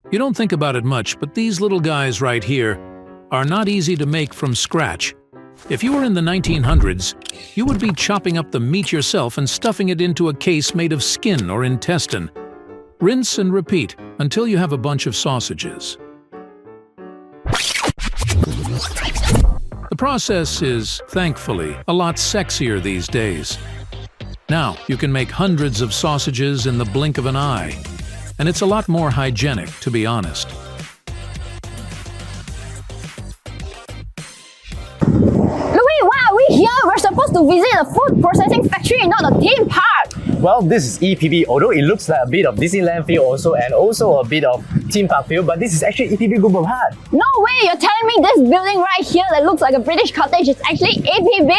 You don't think about it much, but these little guys right here are not easy to make from scratch. If you were in the 1900s, you would be chopping up the meat yourself and stuffing it into a case made of skin or intestine. Rinse and repeat until you have a bunch of sausages. The process is, thankfully, a lot sexier these days. Now, you can make hundreds of sausages in the blink of an eye. And it's a lot more hygienic, to be honest. Loui, why are we here? We're supposed to visit a food processing factory, not a theme park. Well, this is EPB, although it looks like a bit of Disneyland feel also, and also a bit of theme park feel, but this is actually EPB Group Berhad. No way, you're telling me this building right here that looks like a British cottage is actually EPB?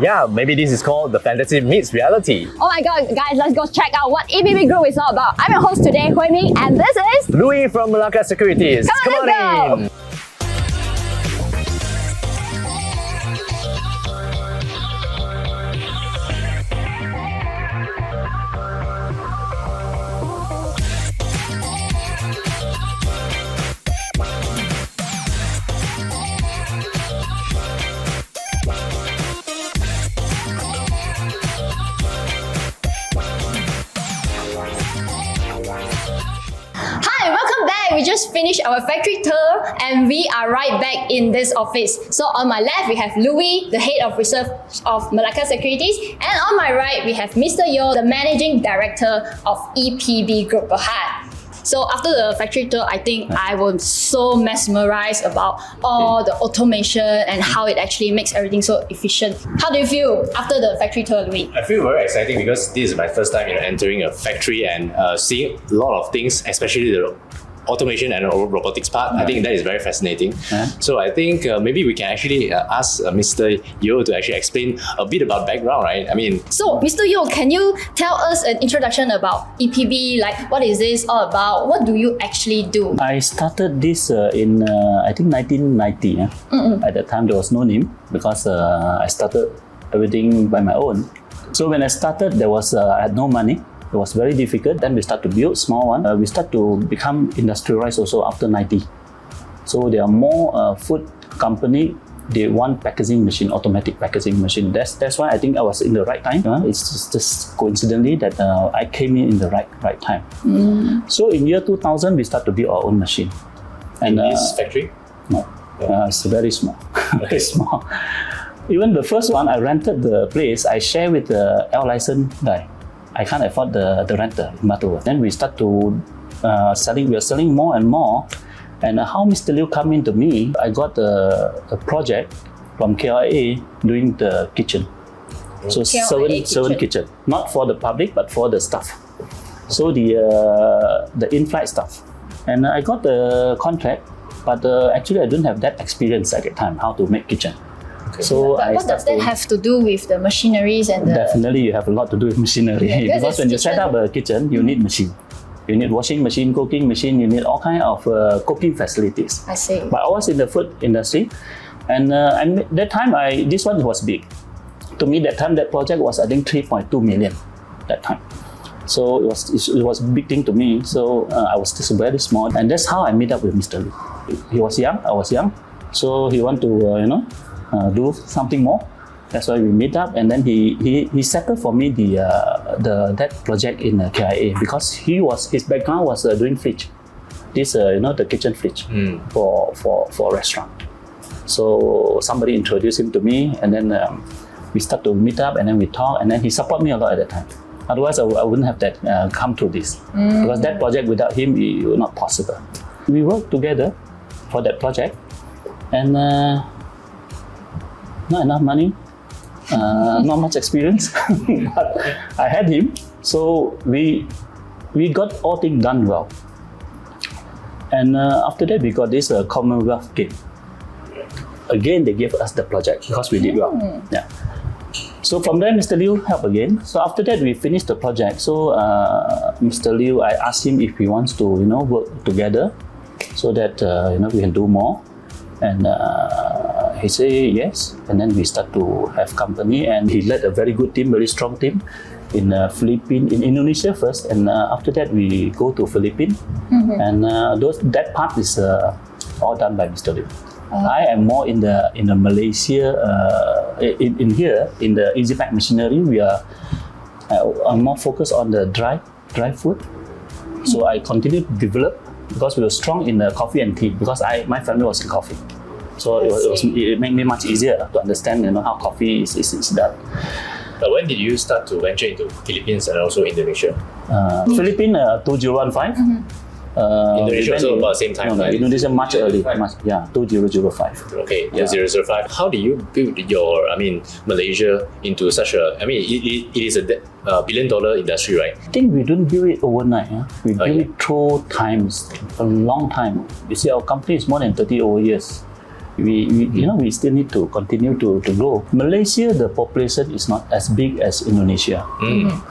Yeah, maybe this is called the fantasy meets reality. Oh my god, guys, let's go check out what EPB Group is all about. I'm your host today, HuiMing, and this is Loui from Malacca Securities. Come on, let's in! go. Hi, welcome back. We just finished our factory tour and we are right back in this office. So on my left, we have Loui, the head of research of Malacca Securities, and on my right, we have Mr. Yeoh, the managing director of EPB Group Berhad. So after the factory tour, I think I was so mesmerized about all the automation and how it actually makes everything so efficient. How do you feel after the factory tour, Loui? I feel very exciting because this is my first time entering a factory and seeing a lot of things, especially the automation and robotics part. I think that is very fascinating. So I think maybe we can actually ask Mr. Yeoh to actually explain a bit about background, right? I mean, so Mr. Yeoh, can you tell us an introduction about EPB? Like, what is this all about? What do you actually do? I started this in I think 1990. At that time there was no name because I started everything by my own. So when I started, I had no money. It was very difficult. Then we start to build small one. We start to become industrialized also after 90. So there are more food company. They want packaging machine, automatic packaging machine. That's why I think I was in the right time. It's just coincidentally that I came in the right time. So in year 2000, we start to build our own machine. And in this factory? No, it's very small, very small. Even the first one, I rented the place. I share with the L license guy. I can't afford the renter in Butterworth. Then we start to we are selling more and more. And how Mr. Liu come into me, I got a project from KLIA doing the kitchen. So servant kitchen, not for the public but for the staff. So the in-flight stuff. And I got the contract, but actually I didn't have that experience at the time how to make kitchen. Okay. So what does that have to do with the machineries and the... Definitely you have a lot to do with machinery. Because when you set up a kitchen, you need machine. You need washing machine, cooking machine, you need all kind of cooking facilities. I see. But I was in the food industry and that time this one was big. To me that time that project was I think 3.2 million that time. So it was a big thing to me. So I was just very small and that's how I meet up with Mr. Liu. He was young, I was young. So he want to do something more. That's why we meet up, and then he settled for me that project in KIA because his background was doing fridge. This the kitchen fridge for restaurant. So somebody introduced him to me, and then we start to meet up, and then we talk, and then he support me a lot at that time. Otherwise, I wouldn't have that come to this because that project without him it was not possible. We worked together for that project, and not enough money. Not much experience, but I had him, so we got all things done well. And after that, we got this Commonwealth game. Again, they gave us the project because we did well. Yeah. So from there, Mr. Liu helped again. So after that, we finished the project. So Mr. Liu, I asked him if he wants to work together, so that we can do more. And he said yes, and then we start to have company, and he led a very good team, very strong team. Philippines, in Indonesia first, and after that we go to Philippines, and that part is all done by Mr. Liu. I am more in the Malaysia, in here in the EasyPack machinery. We are more focused on the dry food. So I continue to develop because we were strong in the coffee and tea because my family was in coffee. So it made me much easier to understand how coffee is done. When did you start to venture into Philippines and also Indonesia? Philippines 2005. Indonesia also about the same time. No, Indonesia much early. 2005. Okay, 2005. How do you build your, Malaysia into such a, it is a billion-dollar industry, right? I think we don't build it overnight. We build it through times, a long time. You see, our company is more than 30 over years. We still need to continue to grow. Malaysia, the population is not as big as Indonesia.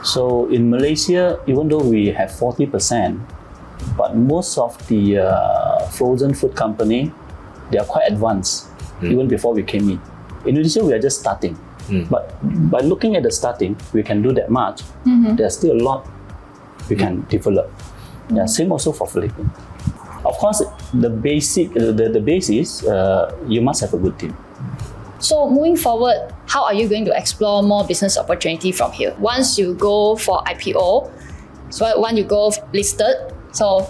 So in Malaysia, even though we have 40%, but most of the frozen food company, they are quite advanced even before we came in. Indonesia, we are just starting. But by looking at the starting, we can do that much. There's still a lot we can develop. Yeah, same also for Philippines. Of course, the basic, the basis, you must have a good team. So moving forward, how are you going to explore more business opportunity from here? Once you go for IPO, so when you go listed, so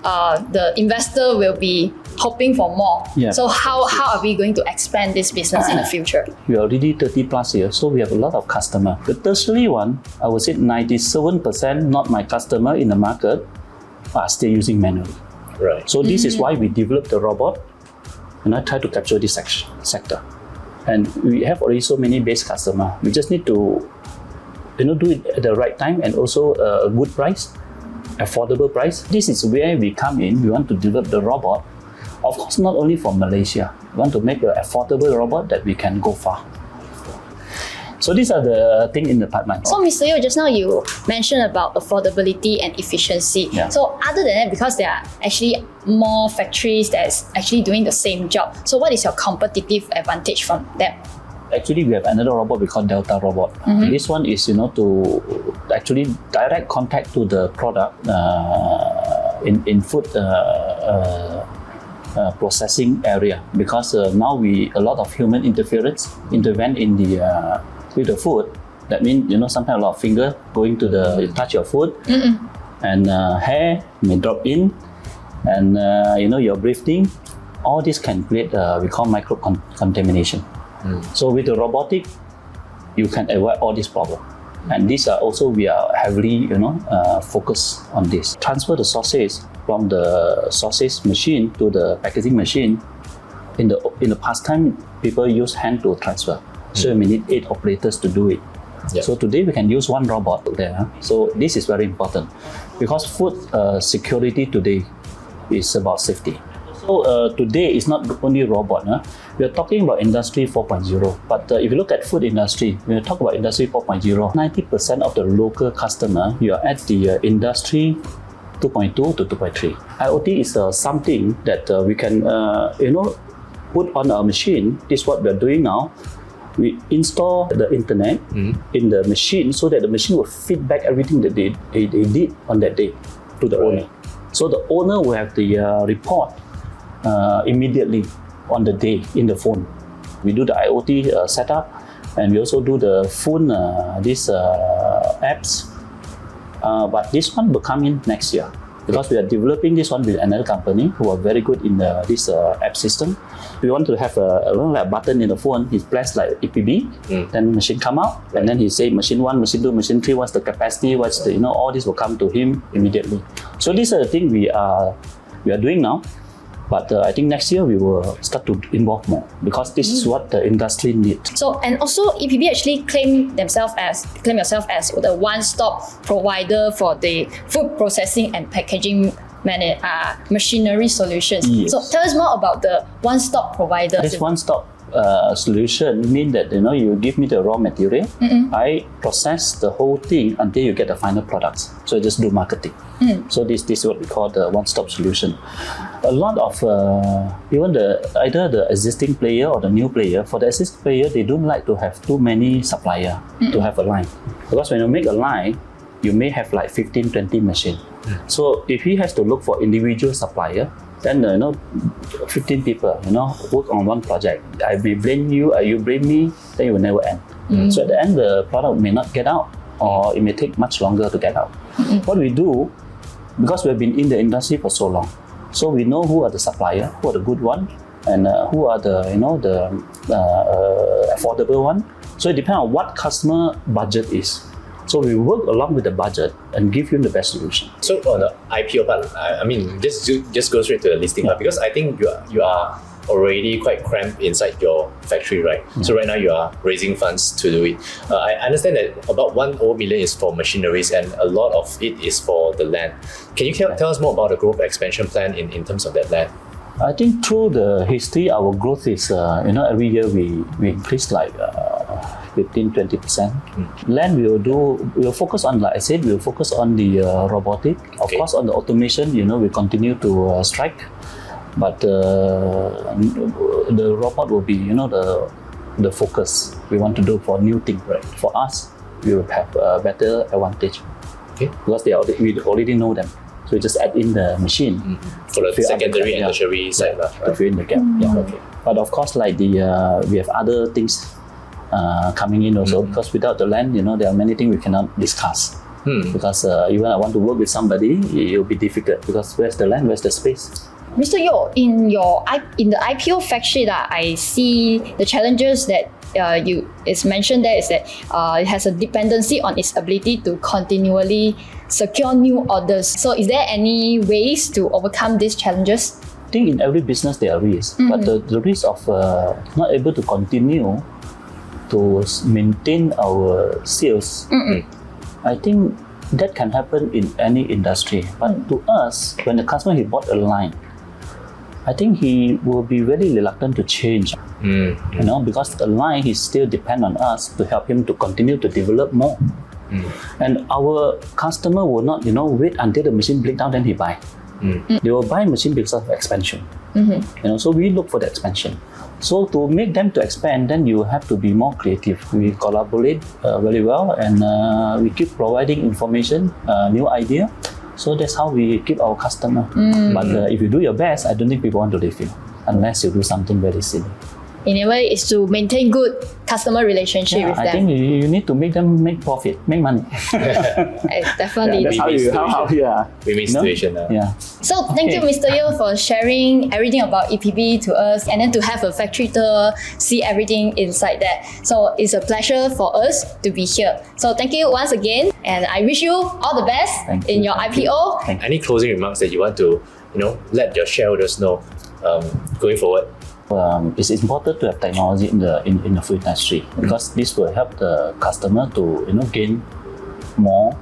the investor will be hoping for more. Yeah. So how are we going to expand this business in the future? We are already 30 plus years, so we have a lot of customer. The tertiary one, I would say 97% not my customer in the market are still using manually. Right. So this is why we developed the robot and I try to capture this sector. And we have already so many base customer. We just need to do it at the right time and also a good price, affordable price. This is where we come in. We want to develop the robot. Of course, not only for Malaysia. We want to make an affordable robot that we can go far. So these are the things in the pipeline. So Mr. Yeoh, just now you mentioned about affordability and efficiency. Yeah. So other than that, because there are actually more factories that's actually doing the same job, so what is your competitive advantage from them? Actually, we have another robot we call Delta robot. This one is to actually direct contact to the product in food processing area, because now a lot of human interference intervene in the with the food. That means sometimes a lot of finger going to the touch your food, and hair may drop in, and your breathing. All this can create we call micro contamination. So with the robotic, you can avoid all this problem. And these are also, we are heavily focused on this. Transfer the sausage from the sausage machine to the packaging machine. In the past time, people use hand to transfer. So we need 8 operators to do it. Yep. So today we can use one robot there. So this is very important because food security today is about safety. So today it's not only robot. We are talking about industry 4.0. But if you look at food industry, when you talk about industry 4.0, 90% of the local customer, you are at the industry 2.2 to 2.3. IoT is something that we can put on our machine. This is what we are doing now. We install the internet in the machine so that the machine will feed back everything that they did on that day to the owner. So the owner will have the report immediately on the day in the phone. We do the IoT setup, and we also do the phone these apps. But this one will come in next year because we are developing this one with another company who are very good in this app system. We want to have a button in the phone. He press like EPB, then machine come out, and then he say machine 1, machine 2, machine 3. What's the capacity? What's the all this will come to him immediately. So these are the things we are doing now. But I think next year we will start to involve more because this is what the industry needs. So, and also EPB actually claim yourself as the one-stop provider for the food processing and packaging machinery solutions. Yes. So tell us more about the one-stop provider. This one-stop solution means that you give me the raw material, I process the whole thing until you get the final products. So I just do marketing. So this is what we call the one-stop solution. a lot of even either the existing player or the new player. For the existing player, they don't like to have too many supplier to have a line, because when you make a line, you may have like 15, 20 machine. So if he has to look for individual supplier, then 15 people work on one project. I may blame you, you blame me, then it will never end. So at the end, the product may not get out, or it may take much longer to get out. What we do, because we've been in the industry for so long, so we know who are the supplier, who are the good one, and who are the affordable one. So it depends on what customer budget is. So we work along with the budget and give him the best solution. So on the IPO part, I mean, just go straight to the listing part, because I think you are already quite cramped inside your factory, right? So right now you are raising funds to do it. I understand that about 1 million is for machineries, and a lot of it is for the land. Can you tell us more about the growth expansion plan in terms of that land? I think through the history, our growth is every year we increase like 15-20%. Land we'll focus on, like I said, we'll focus on the robotic. Of course, on the automation, we continue to strike. But the robot will be, the focus we want to do for new thing. Right. For us, we will have a better advantage. Okay. Because we already know them. So we just add in the machine. For the secondary and tertiary side. To fill in the gap. Okay. But of course, like we have other things coming in also, because without the land, there are many things we cannot discuss. Because even I want to work with somebody, it will be difficult, because where's the land, where's the space? Mr. Yeoh, in the IPO factory, I see the challenges that it's mentioned there is that it has a dependency on its ability to continually secure new orders. So is there any ways to overcome these challenges? I think in every business there are risks, but the risk of not able to continue to maintain our sales, I think that can happen in any industry. But to us, when the customer he bought a line, I think he will be very reluctant to change, because the line is still depend on us to help him to continue to develop more. And our customer will not, wait until the machine break down then he buy. They will buy machine because of expansion. So we look for the expansion. So to make them to expand, then you have to be more creative. We collaborate very well, and we keep providing information, new idea. So that's how we keep our customer. But if you do your best, I don't think people want to leave you unless you do something very silly. In a way, is to maintain good customer relationship with them. I think you need to make them make profit, make money. Definitely. That's how win-win situation. So thank you, Mr. Yeoh, for sharing everything about EPB to us, and then to have a factory tour, see everything inside that. So it's a pleasure for us to be here. So thank you once again, and I wish you all the best in your IPO. Any closing remarks that you want to, let your shareholders know going forward? It's important to have technology in the food industry, because this will help the customer to gain more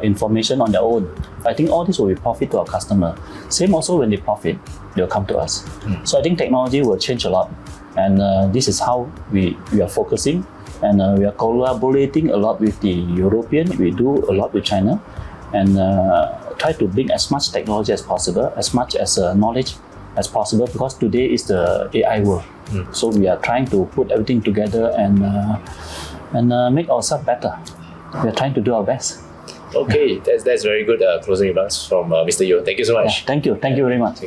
information on their own. I think all this will be profit to our customer. Same also when they profit, they'll come to us. So I think technology will change a lot, and this is how we are focusing, and we are collaborating a lot with the European. We do a lot with China, and try to bring as much technology as possible, as much as knowledge as possible, because today is the AI world. So we are trying to put everything together and make ourselves better. We are trying to do our best. Okay, that's very good closing remarks from Mr. Yeoh. Thank you so much. Thank you very much.